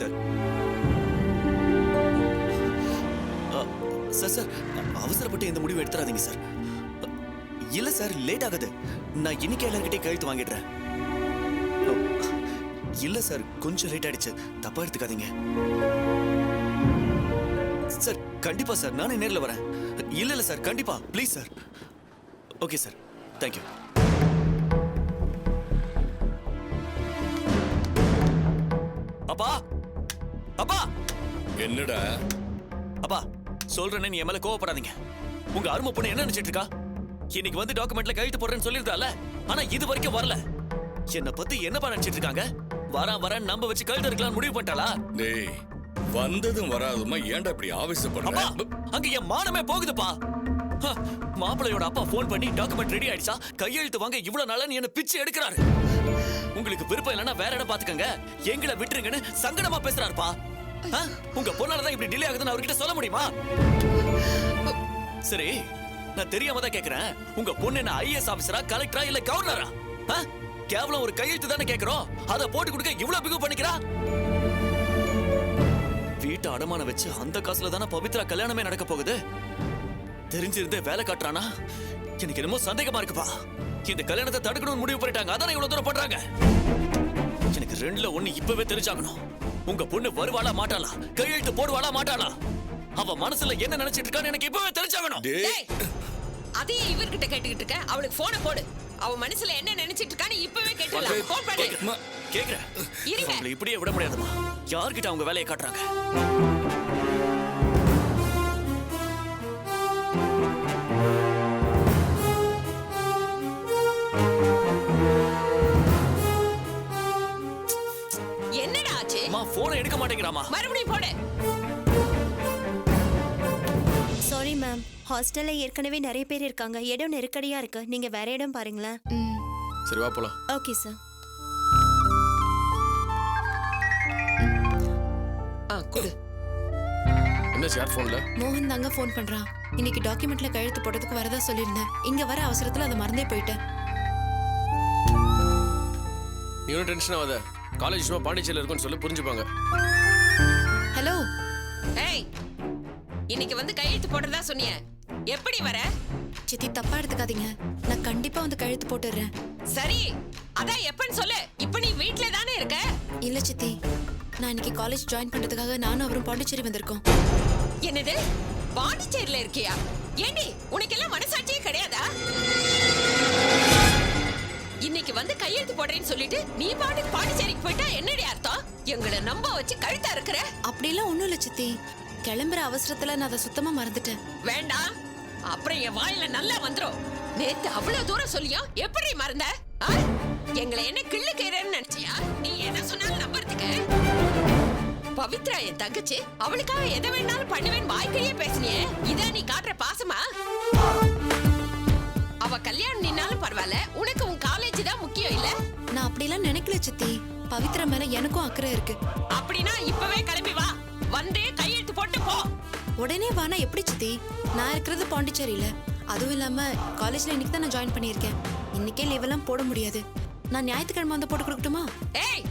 சொல்லுங்க sir. Sir sir அவசரப்பட்டு எந்த முடிவு எடுத்துறாதீங்க சார். இல்ல சார், லேட் ஆகுது. நான் இன்னைக்கு எல்லார்கிட்டயும் கையெழுத்து வாங்கிடுறேன். இல்ல சார், கொஞ்சம் லேட் ஆயிடுச்சு, தப்பா எடுத்துக்காதீங்க சார். கண்டிப்பா சார், நானே நேர்ல வரேன். இல்ல சார், கண்டிப்பா, please sir. Okay sir, thank you. அப்பா, அப்பா. என்னடா? அப்பா சொல்றேன்னு நீ என் மேல கோவப்படாதீங்க. உங்க அருமை பொண்ணு என்ன நினைச்சிட்டு இருக்கா? இன்னைக்கு வந்து டாக்குமெண்ட்ல கையெழுத்து போடுறேன்னு சொல்லிருந்தால, ஆனா இது வரைக்கும் வரல. என்ன பத்தி என்னப்பா நினைச்சிட்டு இருக்காங்க? வரேன் நம்ப வச்சு கையெழுத்து எடுக்கலாம்னு முடிவு பண்ணிட்டாளா? டேய், வந்ததும் வராதுமா ஏன்டா இப்படி ஆவேசப்படுற? அங்க என் மானமே போகுதுப்பா. மாப்பிள்ளையோட அப்பா போன் பண்ணி டாக்குமெண்ட் ரெடி ஆயிடுச்சா, கையெழுத்து வாங்க இவ்வளவு நாளா நீ என்ன பிச்சு எடுக்கிறாரு. உங்களுக்கு விருப்பம் இல்லைன்னா வேற இடம் பாத்துக்கங்க, எங்களை விட்டுருங்கன்னு சங்கடமா பேசுறாருப்பா. உங்க பொண்ணாலதான் இப்படி டிலே ஆகுதுன்னு அவர்கிட்ட சொல்ல முடியுமா? சரி, நான் தெரியாம தான் கேக்குறேன். உங்க பொண்ணு என்ன ஐஏஎஸ் ஆபீசரா, கலெக்டரா இல்ல கவர்னரா? கேவலம் ஒரு கையெழுத்து தானே கேக்குறோம், அதை போட்டு கொடுக்க இவ்வளவு பிகு பண்ணிக்கிறா. வீட்டை அடமான வச்சு அந்த காசுல தானே பவித்ரா கல்யாணமே நடக்க போகுது. தெரிஞ்சிருந்தே வேலை காட்டுறானா? எனக்கு என்னமோ சந்தேகமா இருக்குப்பா. இந்த கல்யாணத்தை தடுக்கணும்னு முடிவு பண்ணிட்டாங்க, அதானே இவ்வளவு தூரம் பண்றாங்க. எனக்கு ரெண்டுல ஒண்ணு இப்பவே தெரிஞ்சாகணும். உங்க பொண்ணு வருவாளா மாட்டாளா, கையெழுத்து போடுவாளா மாட்டாளா, அவ மனசுல என்ன நினைச்சிட்டு இருக்கான்னு எனக்கு இப்பவே தெரிஞ்சாகணும். அதையே இவர்கிட்ட கேட்டுக்கிட்டு இருக்க? அவளுக்கு போனை போடு. அவ மனசுல என்ன நினைச்சிட்டு இருக்கான்னு இப்பவே கேட்டுடலாம். போன் பண்ணு. கேக்குறேன். அவங்களை இப்படியே விட முடியாதுமா. யார்கிட்ட அவங்க வேலையை காட்டுறாங்க? என்னடா ஆச்சு? போனை எடுக்க மாட்டேங்கிறாமா. மறுபடியும் போடு. சாரி மேம், ஹாஸ்டல்ல ஏற்கனவே நிறைய பேர் இருக்காங்க, இடம் நெருக்கடியா இருக்கு. நீங்க வேற இடம் பாருங்களேன். சரி வா போலாம். Okay sir. குடு. என்ன சார் போன்ல? மோகன் தாங்க ஃபோன் பண்றான். இன்னைக்கு டாக்குமெண்ட்ல கையெழுத்து போடுறதுக்கு வரதா சொல்லியிருந்தேன். இங்க வர அவசரத்துல அதை மறந்தே போயிட்டேன். நீ ஒன்றும் டென்ஷன் ஆகாத. காலேஜ் சும்மா பாண்டிச்சேரியில் இருக்குன்னு சொல்லி புரிஞ்சுப்பாங்க. ஹலோ. ஏய், இன்னைக்கு வந்து கையெழுத்து போடுறதா சொன்னியே, எப்படி வர? சித்தி தப்பா எடுத்துக்காதீங்க, நான் கண்டிப்பா வந்து கையெழுத்து போட்டுறேன். சரி, அதான் எப்பன்னு சொல்லு. இப்ப நீ வீட்ல தானே இருக்க? இல்ல சித்தி, நான் இன்னைக்கு காலேஜ் ஜாயின் பண்றதுக்காக நானும் அவரும் பாண்டிச்சேரி வந்திருக்கோம். என்னது, பாண்டிச்சேரியில இருக்கியா? ஏண்டி, உனக்கு எல்லாம் மனசாட்சியே கிடையாதா? இன்னைக்கு வந்து கையெழுத்து போடுறேன்னு சொல்லிட்டு நீ பாட்டுக்கு பாண்டிச்சேரிக்கு போயிட்டா என்னடி அர்த்தம்? எங்களை நம்ப வச்சு கழுத்தா இருக்கிற? அப்படிலாம் ஒண்ணும் இல்ல சித்தி, கிளம்புற அவசரத்துல நான் அதை சுத்தமா மறந்துட்டேன். வேண்டாம், அப்புறம் என் வாயில நல்லா வந்துரும். நேத்து அவ்வளவு தூரம் சொல்லியும் எப்படி மறந்த? எங்களை என்ன கிள்ளு கேறன்னு நினைச்சியா? நீ எதை சொன்னாலும் நம்புறதுக்கு? பவித்ரா என் தங்கச்சி, அவளுக்காக எதை வேணாலும் பண்ணுவேன் வாய்க்கையே பேசினியே, இதான் நீ காட்டுற பாசமா? அவ கல்யாணம் நின்னாலும் பரவாயில்ல, உனக்கு உன் காலேஜ் தான் முக்கியம் இல்ல? நான் அப்படிலாம் நினைக்கல சித்தி, பவித்ரா மேல எனக்கும் அக்கறை இருக்கு. அப்படின்னா இப்பவே கிளம்பி வா, வந்து கையெழுத்து போட்டு போ. உடனே வானா எப்படி சித்தி? நான் இருக்கிறது பாண்டிச்சேரியில, அதுவும் இல்லாம காலேஜ்ல இன்னைக்கு தான் நான் ஜாயின் பண்ணியிருக்கேன். இன்னைக்கே லீவ் எல்லாம் போட முடியாது. நான் ஞாயிற்றுக்கிழமை வந்து போட்டு கொடுக்கட்டுமா? ஏய்,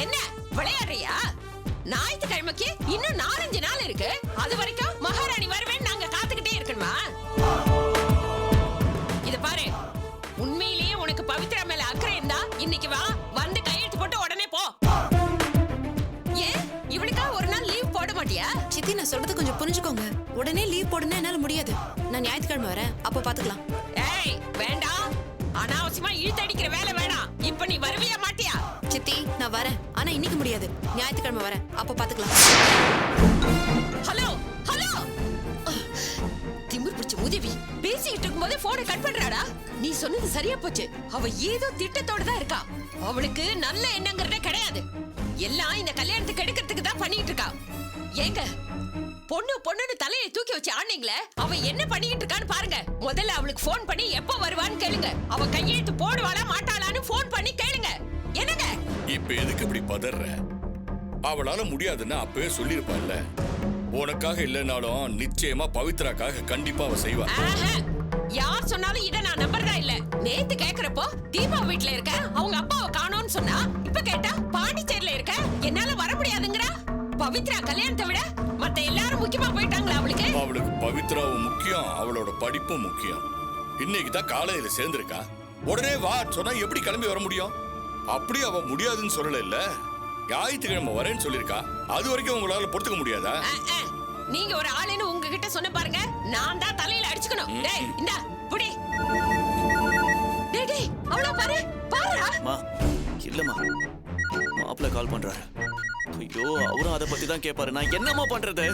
என்ன விளையாடுறியா? ஞாயிற்றுக்கிழமைக்கு இன்னும் 4-5 நாள் இருக்கு. அது வரைக்கும் மகாராணி வருவேன் நாங்க காத்துக்கிட்டே இருக்கணுமா? இத பாரு, உண்மையிலேயே உனக்கு பவித்ரா மேல அக்கறை இருந்தா இன்னைக்கு வா, வந்து கையெழுத்து போட்டு உடனே போ. ஏன் இவளுக்கா ஒரு நாள் லீவ் போட மாட்டியா? சித்தி, நான் சொல்றது கொஞ்சம் புரிஞ்சுக்கோங்க. உடனே லீவ் போடுனா என்னால முடியாது. நான் ஞாயிற்றுக்கிழமை வரேன், அப்ப பாத்துக்கலாம். ஏய் வேண்டாம், அனாவசியமா இழுத்தடிக்கிற வேலை வேணாம். இப்ப நீ வருவியா மாட்டியா? சித்தி, நான் வரேன், ஆனா இன்னைக்கு முடியாது. ஞாயிற்றுக்கிழமை வரேன், அப்ப பாத்துக்கலாம். ஹலோ ஹலோ, திமிர் பிடிச்ச உதவி பேசிக்கிட்டு இருக்கும்போது போனை கட் பண்றாடா. நீ சொன்னது சரியா போச்சு. அவ ஏதோ திட்டத்தோட தான் இருக்கா. அவளுக்கு நல்ல எண்ணங்கிறதே கிடையாது. எல்லாம் இந்த கல்யாணத்துக்கு எடுக்கிறதுக்கு தான் பண்ணிட்டு இருக்கா. ஏங்க, பொண்ணுன்னு தலையை தூக்கி வச்சு ஆனீங்களே, அவ என்ன பண்ணிட்டு இருக்கான்னு பாருங்க. முதல்ல அவளுக்கு போன் பண்ணி எப்ப வருவான்னு கேளுங்க. அவ கையெழுத்து போடுவாளா மாட்டாளான்னு போன் பண்ணி கேளுங்க. என்னங்க இப்ப எதுக்கு இப்படி பதற? அவளால முடியாதுன்னா அப்பவே சொல்லிருப்பாள்ல. உனக்காக இல்லைனாலும் நிச்சயமா பவித்ராக்காக கண்டிப்பா அவ செய்வா. யார் சொன்னாலும் இத நான் நம்பறதா இல்ல. நேத்து கேக்குறப்போ தீபா வீட்ல இருக்க, அவங்க அப்பாவை காணோம்னு சொன்னா, இப்ப கேட்டா பாண்டிச்சேரியில இருக்க, என்னால வர முடியாதுங்கறா. பவித்ரா கல்யாணத்தை விட மத்த எல்லாரும் முக்கியமா போயிட்டாங்களா அவளுக்கு? அவளுக்கு பவித்ராவும் முக்கியம், அவளோட படிப்பும் முக்கியம். இன்னைக்கு தான் காலேஜ்ல சேர்ந்திருக்கா. உடனே வா சொன்னா எப்படி கிளம்பி வர முடியும்? அப்படி அவ முடியாதுன்னு சொல்லல இல்ல. ஞாயிற்றுக்கிழமை வரேன்னு சொல்லிருக்கா. அது வரைக்கும் உங்களால பொறுத்துக்க முடியாதா? நீங்க ஒரு ஆளுன்னு உங்ககிட்ட சொன்ன பாருங்க, நான் தான் தலையில அடிச்சுக்கணும். டேய் இந்தா புடி. டேய் டேய் அவள பாரு பாருடா. மா இல்லம்மா, மாப்பிள்ள கால் பண்றாரு. ஐயோ அவரும் அதை பத்தி தான் கேட்பாரு. நான் என்னம்மா பண்றது?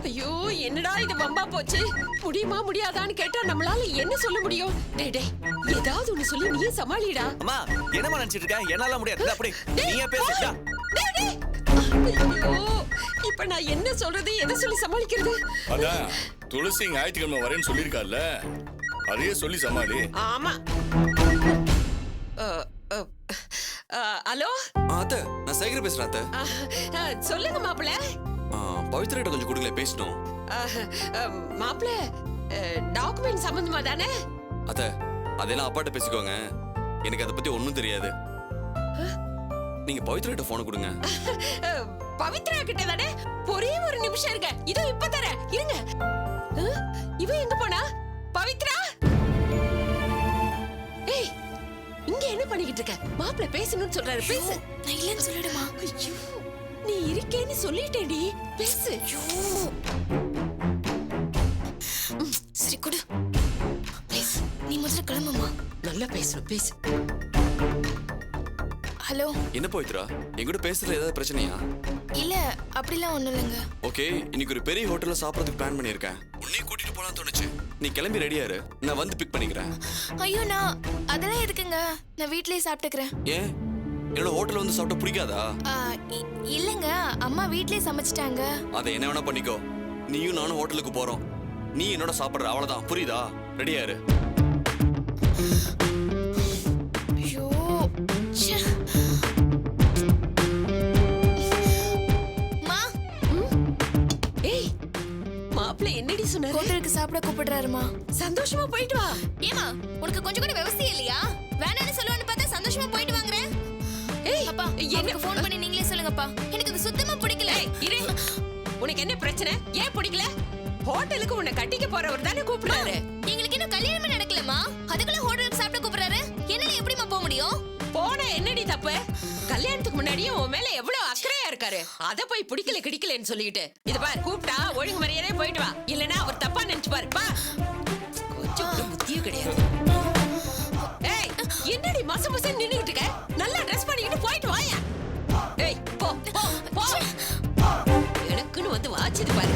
ஐயோ என்னடா இது வம்பா போச்சு. முடியுமா முடியாதான்னு கேட்டா நம்மளால என்ன சொல்ல முடியும்? டேய் டேய் ஏதாவது ஒன்னு சொல்லி நீயே சமாளிடா. அம்மா என்னம்மா நினைச்சிட்டு இருக்க? என்னால முடியாது. அப்படி நீயே பேசுடா. டேய் டேய் ஐயோ இப்ப நான் என்ன சொல்றது, எதை சொல்லி சமாளிக்கிறது? அதான் துளசி ஞாயிற்றுக்கிழமை வரேன்னு சொல்லிருக்கால, அதையே சொல்லி சமாளி. ஆமா. ஹலோ அத்தை, நான் சேகர் பேசுறேன் அத்தை. சொல்லுங்க மாப்பிள்ள. பவித்ரா கிட்ட கொஞ்சம் கொடுக்கல, பேசணும். மாப்பிள்ள டாக்குமெண்ட் சம்பந்தமா தானே? அத்தை, அதெல்லாம் அப்பாட்ட பேசிக்கோங்க, எனக்கு அதை பத்தி ஒண்ணும் தெரியாது. நீங்க பவித்ரா கிட்ட போன் கொடுங்க. பவித்ரா கிட்ட தானே? ஒரே ஒரு நிமிஷம் இருங்க, இதோ இப்ப தரேன், இருங்க. இவ எங்க போனா? பவித்ரா ஏய் இங்க என்ன பண்ணிக்கிட்டு இருக்க? மாப்பிள்ள பேசணும்னு சொல்றாரு, பேசு. நான் இல்லைன்னு சொல்லிடுமா. ஐயோ நீ இருக்கேன்னு சொல்லிட்டேடி, பேசு. ஐயோ சரி கொடு ப்ளீஸ், நீ முதல்ல கிளம்புமா. நல்லா பேசணும், பேசு. ஹலோ. என்ன பவித்ரா, என்கிட்ட பேசுறதுல ஏதாவது பிரச்சனையா? இல்ல அப்படிலாம் ஒண்ணும் இல்லைங்க. ஓகே, இன்னைக்கு ஒரு பெரிய ஹோட்டல்ல சாப்பிடறதுக்கு பிளான் பண்ணிருக்கேன். உன்னையும் கூட்டிட்டு போலாம் தோணுச்சு. நீ கிளம்பி ரெடியா இரு, நான் வந்து பிக் பண்ணிக்கிறேன். ஐயோ நான் அதெல்லாம் எதுக்குங்க, நான் வீட்லயே சாப்பிட்டுக்கிறேன். ஏன் என்னோட ஹோட்டல்ல வந்து சாப்பிட பிடிக்காதா? இல்லங்க, அம்மா வீட்லயே சமைச்சிட்டாங்க. அதை என்ன வேணா பண்ணிக்கோ. நீயும் நானும் ஹோட்டலுக்கு போறோம், நீ என்னோட சாப்பிடுற, அவ்வளவுதான். புரியுதா? ரெடியா இரு. ஐயோ மா. ஏய் மாப்பிள்ள என்னடி சொன்னாரு? ஹோட்டலுக்கு சாப்பிட கூப்பிடுறாருமா. சந்தோஷமா போயிட்டு வா. ஏமா உனக்கு கொஞ்சம் கூட விவசாயம் இல்லையா? வேணான்னு சொல்லுவான்னு பார்த்தா சந்தோஷமா போயிட்டு வாங்குறேன். ஏய் அப்பா எனக்கு ஃபோன் பண்ணி நீங்களே சொல்லுங்கப்பா, எனக்கு இது சுத்தமா பிடிக்கல. ஏய் இரு, உனக்கு என்ன பிரச்சனை? ஏன் பிடிக்கல? ஹோட்டலுக்கு உன்னை கட்டிக்க போறவர் தானே கூப்பிடுறாரு. எங்களுக்கு இன்னும் கல்யாணமே நடக்கலமா, அதுக்குள்ள ஹோட்டலுக்கு சாப்பிட கூப்பிடுறாரு. என்னால எப்படிமா போக முடியும்? போன என்னடி தப்பு? கல்யாணத்துக்கு முன்னாடியே உன் மேல எவ்வளவு அக்கறையா இருக்காரு, அத போய் பிடிக்கல கிடைக்கலன்னு சொல்லிட்டு. இது பார், கூப்பிட்டா ஒழுங்கு மரியாதையா போயிட்டு வா, இல்லனா அவர் தப்பா நினைச்சு பாரு. பா கொஞ்சம் கூட புத்தியும் கிடையாது. ஏய் என்னடி மச மசன்னு நின்னுட்டு இருக்க? நல்லா ட்ரெஸ் பண்ணிக்கிட்டு போயிட்டு வாயா. ஏய் போ போ போ. எனக்குன்னு வந்து வாச்சிது பாரு.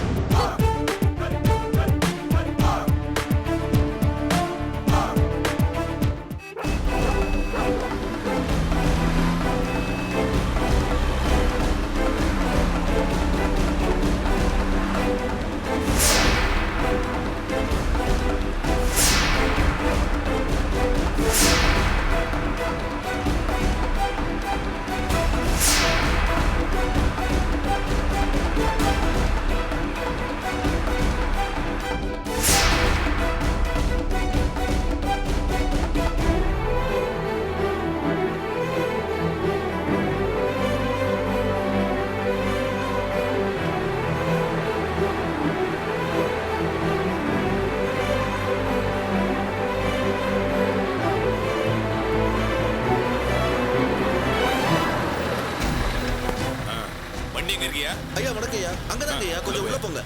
வண்டி எங்க இருக்கியா? ஐயா வணக்கம் ஐயா, அங்கதாங்க ஐயா, கொஞ்சம் உள்ள போங்க.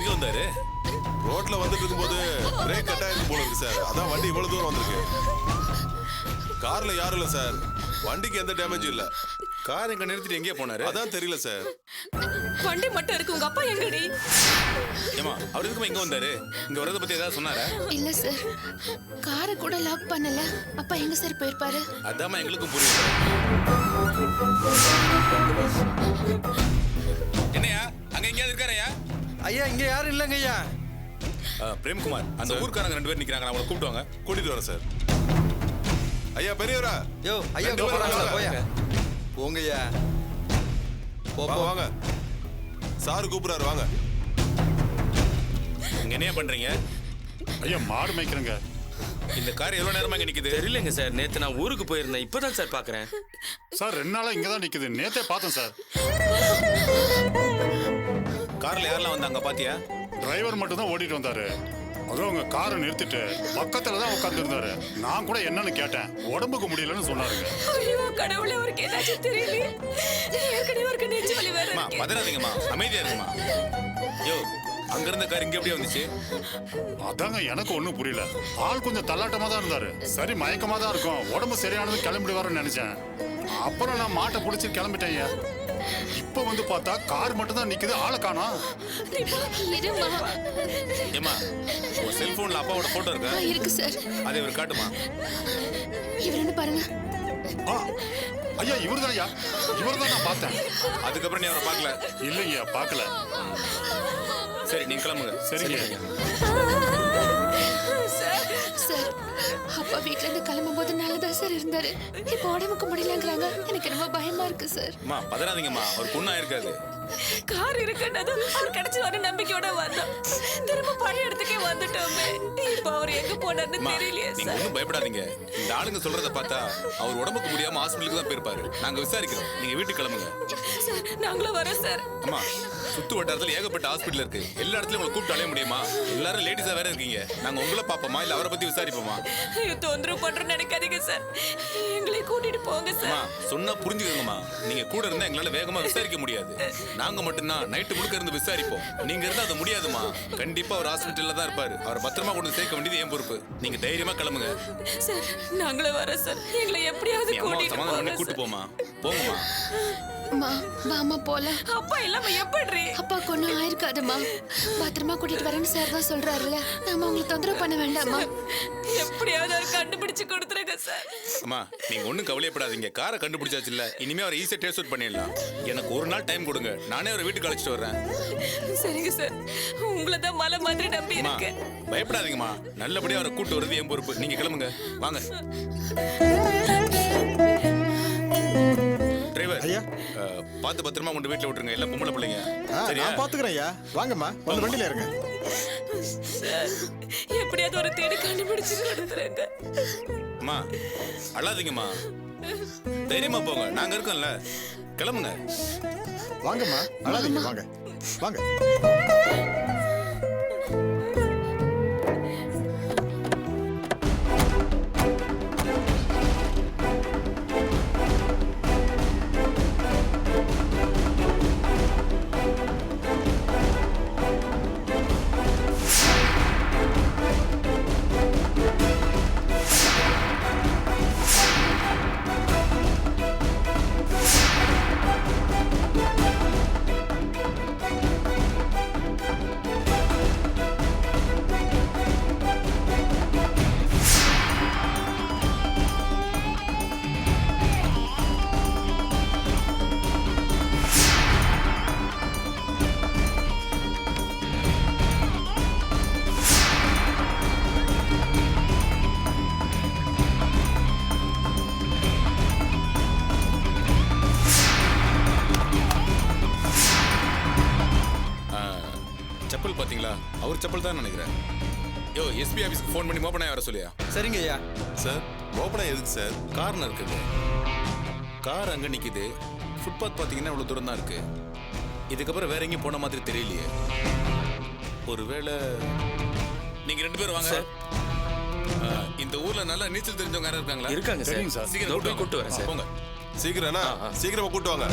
எங்க வந்தாரு? ரோட்ல வந்துட்டு இருக்கும்போது பிரேக் கட் ஆயிருக்கு போல இருக்கு சார். அதான் வண்டி இவ்வளவு தூரம் வந்திருக்கு. கார்ல யாரும் இல்ல சார். வண்டிக்கு எந்த டேமேஜும் இல்ல. கார் எங்க நிறுத்திட்டு எங்கேயே போனாரு? அதான் தெரியல சார். வண்டி மட்டும் இருக்கு, உங்க அப்பா எங்கடி? ஏமா அவர் எதுக்குமா இங்க வந்தாரு? இங்க வரத பத்தி ஏதாவது சொன்னாரா? இல்ல சார், காரை கூட லாக் பண்ணல. அப்பா எங்க சார் போயிருப்பாரு? அதாம்மா எங்களுக்கும் புரியுது. என்னையா அங்க எங்கேயாவது இருக்காரையா? ஐயா இங்க யாரும் இல்லைங்க ஐயா. பிரேம்குமார், அந்த ஊர்க்காரங்க 2 பேர் நிக்கிறாங்க, அவங்களை கூப்பிட்டு வாங்க. கூட்டிட்டு வரேன் சார். ஐயா பெரியவரா. யோ ஐயா போறாங்களா? போயா போங்க ஐயா. வாங்க வாங்க. சார் கூப்பிடுறாரு வாங்க. இங்க என்ன பண்றீங்க? ஐயா மாடு மேய்க்கிறேங்க. இந்த கார் எவ்வளவு நேரமா இங்க நிக்குது? தெரியலங்க சார், நேத்து நான் ஊருக்கு போயிருந்தேன், இப்பதான் சார் பாக்குறேன். சார் 2 நாளா இங்க தான் நிக்குது. நேத்தே பார்த்தேன் சார். கார்ல யாரெல்லாம் வந்தாங்க பாத்தியா? டிரைவர் மட்டும் தான் ஓட்டிட்டு வந்தாரு. அதுவும் உங்க காரை நிறுத்திட்டு பக்கத்துல தான் உட்கார்ந்து இருந்தாரு. நான் கூட என்னன்னு கேட்டேன். உடம்புக்கு முடியலன்னு சொன்னாருங்க. ஐயோ கடவுளே, அவருக்கு ஏதாச்சும் தெரியலையே. ஏற்கனவே அவருக்கு நெஞ்சு வலி வேற அம்மா இருக்கு. பதறாதீங்கம்மா, அமைதியா இருங்கம்மா. யோ அங்க இருந்த கார் இங்க எப்படி வந்துச்சு? அதாங்க எனக்கு ஒண்ணும் புரியல. ஆள் கொஞ்சம் தள்ளாட்டமா தான் இருந்தாரு. சரி மயக்கமா தான் இருக்கும், உடம்பு சரியானது கிளம்பிடுவாருன்னு நினைச்சேன். அப்புறம் நான் மாட்டை பிடிச்சி கிளம்பிட்டேன். இப்ப வந்து பார்த்தா கார் மட்டும் தான் நிக்குது, ஆளை காணோம். ஏமா உங்க செல்போன்ல அப்பாவோட போட்டோ இருக்கா? இருக்கு சார். அதை இவர் காட்டுமா? இவரு பாருங்க. ஆ, ஐயா இவர்தான் ஐயா, இவர்தான் நான் பார்த்தேன். அதுக்கப்புறம் நீ அவரை பார்க்கல? இல்லைங்க பார்க்கல. சரி நீங்க கிளம்புங்க. சரிங்க. சார், அப்பா வீட்ல இருந்து கிளம்பும் போது நல்லதா சார் இருந்தாரு. இப்போ உடம்புக்கு முடியலங்கிறாங்க. எனக்கு ரொம்ப பயமா இருக்கு சார். அம்மா பதறாதீங்கம்மா, அவர் பொண்ணு ஆயிருக்காது. கார் இருக்குன்னது அவர் கிடைச்சிருவாரு நம்பிக்கையோட வந்தோம். திரும்ப பழைய இடத்துக்கே வந்துட்டோமே. இப்ப அவர் எங்க போனார்னு அம்மா, தெரியலையே நீங்க சார். ஒண்ணும் பயப்படாதீங்க. இந்த ஆளுங்க சொல்றத பார்த்தா அவர் உடம்புக்கு முடியாம ஹாஸ்பிட்டலுக்கு தான் போயிருப்பாரு. நாங்க விசாரிக்கிறோம், நீங்க வீட்டுக்கு கிளம்புங்க. சார் நாங்களும் வரோம் சார். அம்மா சுத்து வட்டாரத்துல ஏகப்பட்ட ஹாஸ்பிட்டல் இருக்கு, எல்லா இடத்துலயும் உங்களை கூப்பிட்டு அலைய முடியுமா? எல்லாரும் லேடிஸா வேற இருக்கீங்க. நாங்க உங்களை பாப்போமா இல்ல அவரை பத்தி விசாரிப்போமா? ஐயோ, தொந்தரவு பண்றோம்னு நினைக்காதீங்க சார். எங்களை கூட்டிட்டு போங்க அம்மா சார். சொன்னா புரிஞ்சுக்கங்கம்மா, நீங்க கூட இருந்தா எங்களால வேகமா விசாரிக்க முடியாது. நாங்க மட்டும்தான் நைட்டு முழுக்க இருந்து விசாரிப்போம். நீங்க இருந்தா அது முடியாதுமா. கண்டிப்பா அவர் ஹாஸ்பிட்டல்ல தான் இருப்பாரு. அவரை பத்திரமா கொண்டு சேர்க்க வேண்டியது என் பொறுப்பு. நீங்க தைரியமா கிளம்புங்க. சார் நாங்களும் வரோம் சார். எங்களை எப்படியாவது நீ அம்மா கூட்டிட்டு சமாதானம் பண்ணி போங்க கூட்டு சார். போமா. போங்கம்மா. அம்மா வாமா போலாம். அப்பா இல்லாம எப்படி? அப்பா ஒன்றும் ஆயிருக்காதுமா. பத்திரமா கூட்டிட்டு வரேன்னு சார் தான் சொல்றாருல்ல. நாம உங்களை தொந்தரவு பண்ண வேண்டாமா? எப்படியாவது அவர் கண்டுபிடிச்சு கொடுத்துருங்க சார். அம்மா நீங்க ஒண்ணும் கவலையப்படாதீங்க. காரை கண்டுபிடிச்சாச்சு இல்ல, இனிமே அவரை ஈஸியா டேஸ்ட் அவுட் பண்ணிடலாம். எனக்கு ஒரு நாள் டைம் கொடுங்க, நானே அவரை வீட்டுக்கு அழைச்சிட்டு வர்றேன். சரிங்க சார், உங்களை தான் மலை மாதிரி நம்பி அம்மா இருக்கேன். பயப்படாதீங்கம்மா, நல்லபடியா அவரை கூட்டு வர்றது என் பொறுப்பு. நீங்க கிளம்புங்க வாங்க. டிரைவர் ஐயா. பார்த்து பத்திரமா கொண்டு வீட்டுல விட்டுருங்க. எல்லாம் பொம்பளை பிள்ளைங்க. சரியா? நான் பாத்துக்கிறேன் ஐயா. வாங்கம்மா வந்து வண்டியில இருங்க. சார் எப்படியாவது ஒரு தேடி கண்டுபிடிச்சு கொடுத்துருங்க. அம்மா அழாதீங்கம்மா, தைரியமா போங்க, நாங்க இருக்கோம்ல. கிளம்புங்க. வாங்கம்மா அழாதீங்க. வாங்க வாங்க. செப்பல் பாத்தீங்களா? அவர் செப்பல் தான் நினைக்கிறேன். யோ எஸ்பி ஆபீஸ்க்கு ஃபோன் பண்ணி மோப்பனா வர சொல்லியா? சரிங்க ஐயா. சார் ஓப்பனா எதுக்கு சார்? கார்னர் இருக்குது. கார் அங்க நிக்குது. ஃபுட்பாத் பாத்தீங்கன்னா இவ்வளவு தூரம் தான் இருக்கு. இதுக்கப்புறம் வேற எங்கேயும் போன மாதிரி தெரியலையே. ஒருவேளை நீங்க 2 பேரும் வாங்க. இந்த ஊர்ல நல்லா நீச்சல் தெரிஞ்சவங்க யாரும் இருக்காங்களா? இருக்காங்க சரிங்க சார். சார். சீக்கிரம் போய் கூட்டு வரேன் சார். போங்க. சீக்கிரம் சீக்கிரமா கூட்டு வாங்க.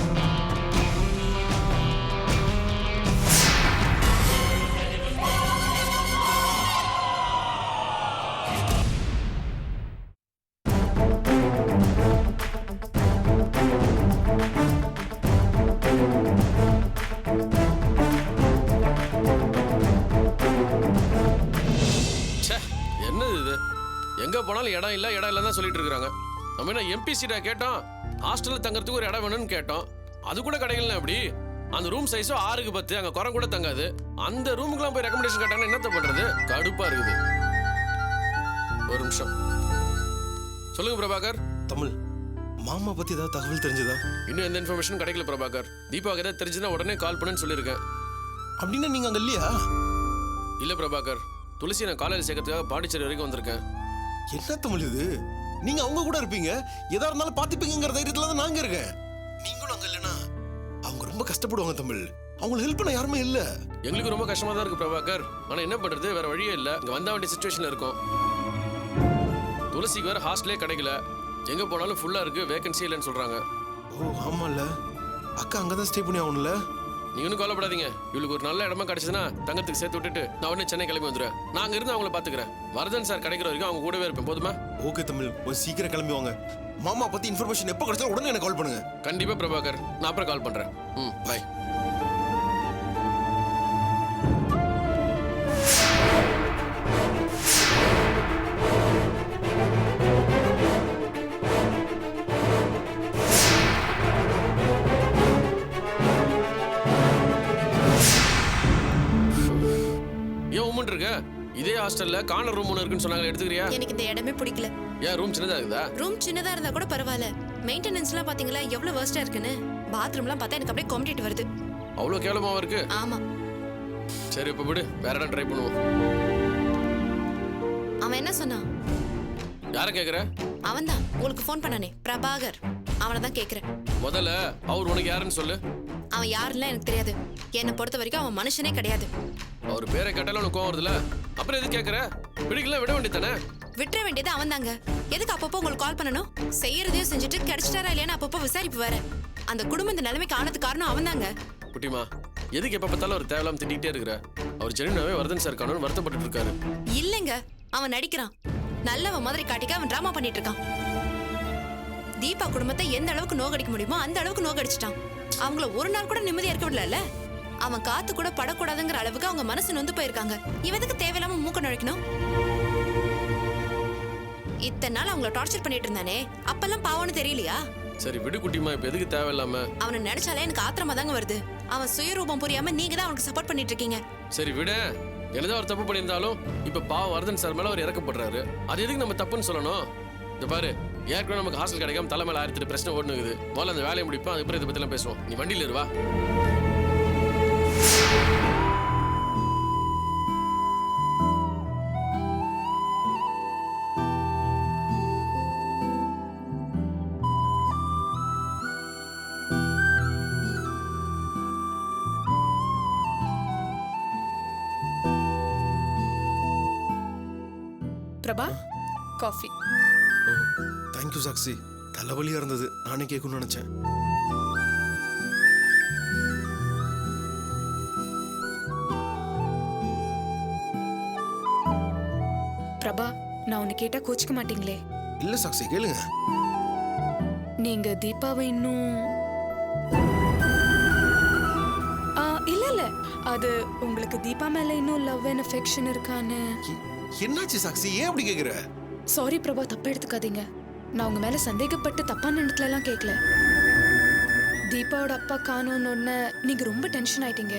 போனாலும் இடம் இல்ல தான் சொல்லிட்டு இருக்காங்க. நம்ம என்ன எம்பி சீட்டா கேட்டோம், ஹாஸ்டல்ல தங்கறதுக்கு ஒரு இடம் வேணும்னு கேட்டோம், அது கூட கிடைக்கல. அப்படி அந்த ரூம் சைஸோ 6க்கு 10, அங்க குறை கூட தங்காது. அந்த ரூமுக்குலாம் போய் ரெக்கமெண்டேஷன் கேட்டாங்கன்னா என்னத்த பண்றது? கடுப்பா இருக்குது. ஒரு நிமிஷம் சொல்லுங்க பிரபாகர். தமிழ் மாமா பத்தி ஏதாவது தகவல் தெரிஞ்சதா? இன்னும் எந்த இன்ஃபர்மேஷன் கிடைக்கல பிரபாகர். தீபாவுக்கு ஏதாவது தெரிஞ்சுன்னா உடனே கால் பண்ணுன்னு சொல்லியிருக்கேன். அப்படின்னா நீங்க அங்க இல்லையா? இல்ல பிரபாகர், துளசி நான் காலேஜ் சேர்க்கறதுக்காக பாண்டிச்சேரி வரைக்கும் வந்திருக்கேன். என்ன தமிழ் இது? நீங்க அவங்க கூட இருப்பீங்க, எதா இருந்தாலும் பாத்துப்பீங்கிற தைரியத்துல தான் நாங்க இருக்கேன். நீங்களும் அங்க இல்லனா அவங்க ரொம்ப கஷ்டப்படுவாங்க தமிழ். அவங்களுக்கு ஹெல்ப் பண்ண யாருமே இல்ல. எங்களுக்கு ரொம்ப கஷ்டமா தான் இருக்கு பிரபாகர். ஆனா என்ன பண்றது, வேற வழியே இல்ல. இங்க வந்த வேண்டிய சிச்சுவேஷன்ல இருக்கோம். துளசிக்கு வேற ஹாஸ்டலே கிடைக்கல, எங்க போனாலும் ஃபுல்லா இருக்கு, வேகன்சி இல்லைன்னு சொல்றாங்க. ஓ ஆமால, அக்கா அங்கதான் ஸ்டே பண்ணி ஆகணும்ல. நீங்க ஒன்றும் கவலைப்படாதீங்க. இவளுக்கு ஒரு நல்ல இடமா கிடைச்சதுன்னா தங்கத்துக்கு சேர்த்து விட்டுட்டு நான் உடனே சென்னை கிளம்பி வந்துடுறேன். நான் அங்க இருந்து அவங்கள பாத்துக்கிறேன். வரதன் சார் கிடைக்கிற வரைக்கும் அவங்க கூடவே இருப்பேன். போதுமா? ஓகே தமிழ், கொஞ்சம் சீக்கிரம் கிளம்பி வாங்க. மாமா பத்தி இன்ஃபர்மேஷன் எப்போ கிடைச்சாலும் உடனே எனக்கு கால் பண்ணுங்க. கண்டிப்பா பிரபாகர், நான் அப்புறம் கால் பண்றேன். பை. ஏன் உம்மன் இருக்க? இதே ஹாஸ்டல்ல கார்னர் ரூம் ஒன்று இருக்குன்னு சொன்னாங்க, எடுத்துக்கிறியா? எனக்கு இந்த இடமே பிடிக்கல. ஏன் ரூம் சின்னதா இருக்குதா? ரூம் சின்னதா இருந்தா கூட பரவாயில்ல, மெயின்டெனன்ஸ்லாம் பாத்தீங்களா எவ்வளவு வர்ஸ்டா இருக்குன்னு. பாத்ரூம்லாம் பார்த்தா எனக்கு அப்படியே கொமட்டிட்டு வருது. அவ்வளோ கேவலமாவா இருக்கு? ஆமா. சரி இப்ப விடு, வேற இடம் ட்ரை பண்ணுவோம். அவன் என்ன சொன்னான்? யார கேக்குற? அவன்தான் உங்களுக்கு ஃபோன் பண்ணானே, பிரபாகர். அவனை தான் கேக்குறேன். முதல்ல அவர் உனக்கு யாருன்னு சொல்லு. அவன் யாருன்னு எனக்கு தெரியாது. என்னை பொறுத்த வரைக்கும் அவன் மனுஷனே கிடையாது. அவர் பேரை கேட்டாலும் உனக்கு கோவம் வருதுல, அப்புறம் எது கேக்குற? பிடிக்கல விட வேண்டியதானே? விட்டுற வேண்டியது அவன் தாங்க. எதுக்கு அப்பப்போ உங்களுக்கு கால் பண்ணணும்? செய்யறதையும் செஞ்சுட்டு கிடைச்சிட்டாரா இல்லையான்னு அப்பப்போ விசாரிப்பு வேற. அந்த குடும்பம் இந்த நிலைமைக்கு ஆனதுக்கு காரணம் அவன் தாங்க. குட்டிமா, எதுக்கு எப்ப பார்த்தாலும் அவர் தேவலாம் திட்டிகிட்டே இருக்கிற? அவர் ஜெனினாவே வரதன் சார் காணும்னு வருத்தப்பட்டு இருக்காரு. இல்லைங்க, அவன் நடிக்கிறான். நல்லவன் மாதிரி காட்டிக்க அவன் டிராமா பண்ணிட்டு இருக்கான். தீபா குடும்பத்தை எந்த அளவுக்கு நோகடிக்க முடியுமோ அந்த அளவுக்கு நோகடிச்சிட்டான். அவங்கள ஒரு நாள் கூட நிம்மதியா இருக்க விடல. அவன் காத்து கூட படக்கூடாதுங்கிற அளவுக்கு அவங்க மனசு நொந்து போயிருக்காங்க. இவனுக்கு தேவையில்லாம மூக்க நுழைக்கணும். இத்தனை நாள் அவங்கள டார்ச்சர் பண்ணிட்டு இருந்தானே, அப்பெல்லாம் பாவம்னு தெரியலையா? சரி விடு குட்டிமா, இப்ப எதுக்கு தேவையில்லாம? அவனை நினைச்சாலே எனக்கு ஆத்திரமா தாங்க வருது. அவன் சுயரூபம் புரியாம நீங்க தான் அவனுக்கு சப்போர்ட் பண்ணிட்டு இருக்கீங்க. சரி விடு, என்னதான் அவர் தப்பு பண்ணியிருந்தாலும் இப்ப பாவம் வரதன் சார் மேல அவர் இறக்கப்படுறாரு. அது எதுக்கு நம்ம தப்புன்னு சொல்லணும்? இந்த பாரு, ஏற்கனவே நமக்கு ஹாஸ்டல் கிடைக்காம தலைமையில 1008 பிரச்சனை ஓடுனுக்குது. முதல்ல அந்த வேலையை முடிப்போம், அதுக்கப்புறம் இதை பத்தி எல்லாம் பேசுவோம். நீ வண்டியில இருவா. பிரபா, காஃபி. ஓ தேங்க்யூ சாக்ஷி. தலைவலியா இருந்தது, நானே கேட்கணும்னு நினைச்சேன். பிரபா, நான் உன்னை கேட்டா கோச்சிக்க மாட்டீங்களே? இல்ல சாக்ஷி, கேளுங்க. நீங்க தீபாவை இன்னும் இல்ல இல்ல, அது உங்களுக்கு தீபா மேல இன்னும் லவ் அண்ட் அஃபெக்ஷன் இருக்கான்னு. என்னாச்சு சாக்ஷி, ஏன் அப்படி கேக்குற? சாரி பிரபா, தப்பா எடுத்துக்காதீங்க. நான் உங்க மேல சந்தேகப்பட்டு தப்பான எண்ணத்துல எல்லாம் கேட்கல. தீபாவோட அப்பா காணோன்னு நீங்க ரொம்ப டென்ஷன் ஆயிட்டீங்க.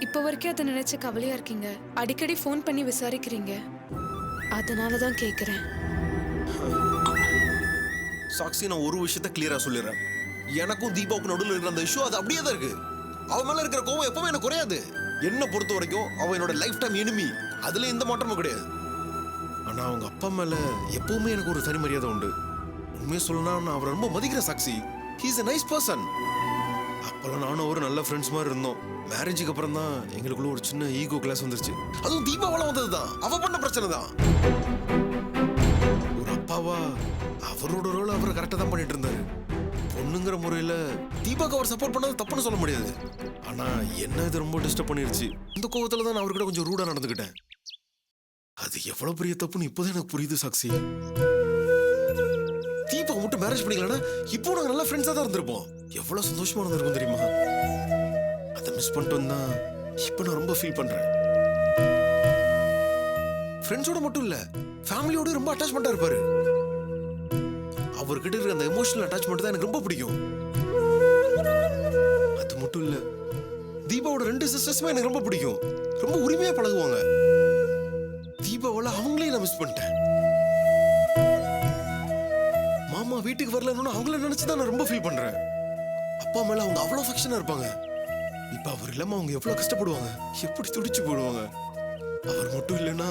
இப்போ வரைக்கும் அதை நினைச்சு கவலையா இருக்கீங்க. அடிக்கடி ஃபோன் பண்ணி விசாரிக்கிறீங்க. அதனாலதான் கேக்குறேன். சாக்ஷி, நான் ஒரு விஷயத்த கிளியரா சொல்லிடுறேன். எனக்கும் தீபாவுக்கு நடுவில் இருக்கிற அந்த இஷ்யூ அது அப்படியே தான் இருக்கு. அவன் மேல இருக்கிற கோவம் எப்பவுமே எனக்கு குறையாது. என்ன பொறுத்த வரைக்கும் அவன் என்னோட லைஃப் டைம் எனிமி. அதுல எந்த மாற்றமும் கிடையாது. ஆனா அவங்க அப்பா மேல எப்பவுமே எனக்கு ஒரு தனி மரியாதை உண்டு. உண்மையை சொல்லணும்னா நான் அவரை ரொம்ப மதிக்கிறேன் Sakshi. He is a nice person. அப்பெல்லாம் நானும் ஒரு நல்ல ஃப்ரெண்ட்ஸ் மாதிரி இருந்தோம். மேரேஜுக்கு அப்புறம் தான் எங்களுக்குள்ள ஒரு சின்ன ஈகோ கிளாஸ் வந்துருச்சு. அதுவும் தீபாவால வந்ததுதான். அவ பண்ண பிரச்சனை தான். ஒரு அப்பாவா அவரோட ரோல் அவர் கரெக்டா தான் பண்ணிட்டு இருந்தாரு. பொண்ணுங்கிற முறையில தீபாக்கு அவர் சப்போர்ட் பண்ணது தப்புன்னு சொல்ல முடியாது. ஆனா என்ன இது ரொம்ப டிஸ்டர்ப் பண்ணிருச்சு. இந்த கோவத்துல தான் நான் அவர்கிட்ட கொஞ்சம் ரூடா நடந்துக்கிட்டேன். அது எவ்வளவு பெரிய தப்புன்னு இப்போதான் எனக்கு புரியுது சாக்ஷி. தீபா மட்டும் மேரேஜ் பண்ணிக்கலன்னா இப்போ நாங்க நல்ல ஃப்ரெண்ட்ஸா தான் இருந்திருப்போம். எவ்வளவு சந்தோஷமா இருந்திருக்கும் தெரியுமா? அதை மிஸ் பண்ணிட்டோம் தான் இப்போ நான் ரொம்ப ஃபீல் பண்றேன். ஃப்ரெண்ட்ஸோட மட்டும் இல்ல ஃபேமிலியோட ரொம்ப அட்டாச்மெண்டா இருப்பாரு. அவர்கிட்ட இருக்கிற அந்த எமோஷனல் அட்டாச்மெண்ட் தான் எனக்கு ரொம்ப பிடிக்கும். அது மட்டும் இல்ல தீபாவோட 2 சிஸ்டர்ஸுமே எனக்கு ரொம்ப பிடிக்கும். ரொம்ப உரிமையா பழகுவாங்க. தீபாவோட அவங்களையும் நான் மிஸ் பண்ணிட்டேன். மாமா வீட்டுக்கு வரலன்னு அவங்கள நினைச்சுதான் நான் ரொம்ப ஃபீல் பண்றேன். அப்பா மேல அவங்க அவ்வளவு அஃபெக்ஷனா இருப்பாங்க. இப்ப அவர் இல்லாம அவங்க எவ்வளவு கஷ்டப்படுவாங்க, எப்படி துடிச்சு போடுவாங்க. அவர் மட்டும் இல்லைன்னா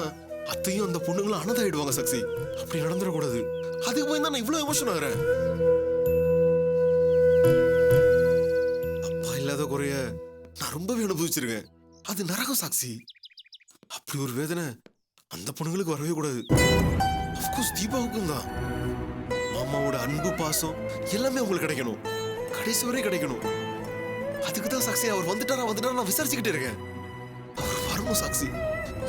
அத்தையும் அந்த பொண்ணுங்களும் அனதாயிடுவாங்க. சக்தி அப்படி நடந்துடக்கூடாது. அதுக்கு போய் தான் நான் இவ்வளவு எமோஷன் ஆகிறேன். அப்பா இல்லாத குறைய நான் ரொம்பவே அனுபவிச்சிருக்கேன். அது நரகம் சாக்சி. அப்படி ஒரு வேதனை அந்த பொண்ணுங்களுக்கு வரவே கூடாது. அஃப்கோர்ஸ் தீபாவுக்கும் தான். மாமாவோட அன்பு பாசம் எல்லாமே அவங்களுக்கு கிடைக்கணும், கடைசி வரை கிடைக்கணும். அதுக்கு தான் சாக்சி அவர் வந்துட்டாரா நான் விசாரிச்சுக்கிட்டே இருக்கேன். அவர் வரணும் சாக்சி.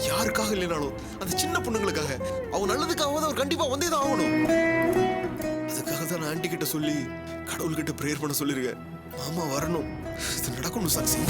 யாருக்காக இல்லைனாலும் அந்த சின்ன பொண்ணுங்களுக்காக, அவங்க நல்லதுக்காக அவர் கண்டிப்பா வந்தே தான் ஆகணும். அதுக்காக தான் நான் ஆண்டி கிட்ட சொல்லி கடவுள்கிட்ட பிரேயர் பண்ண சொல்லியிருக்கேன். மாமா வரணும், இது நடக்கணும் சாக்சி.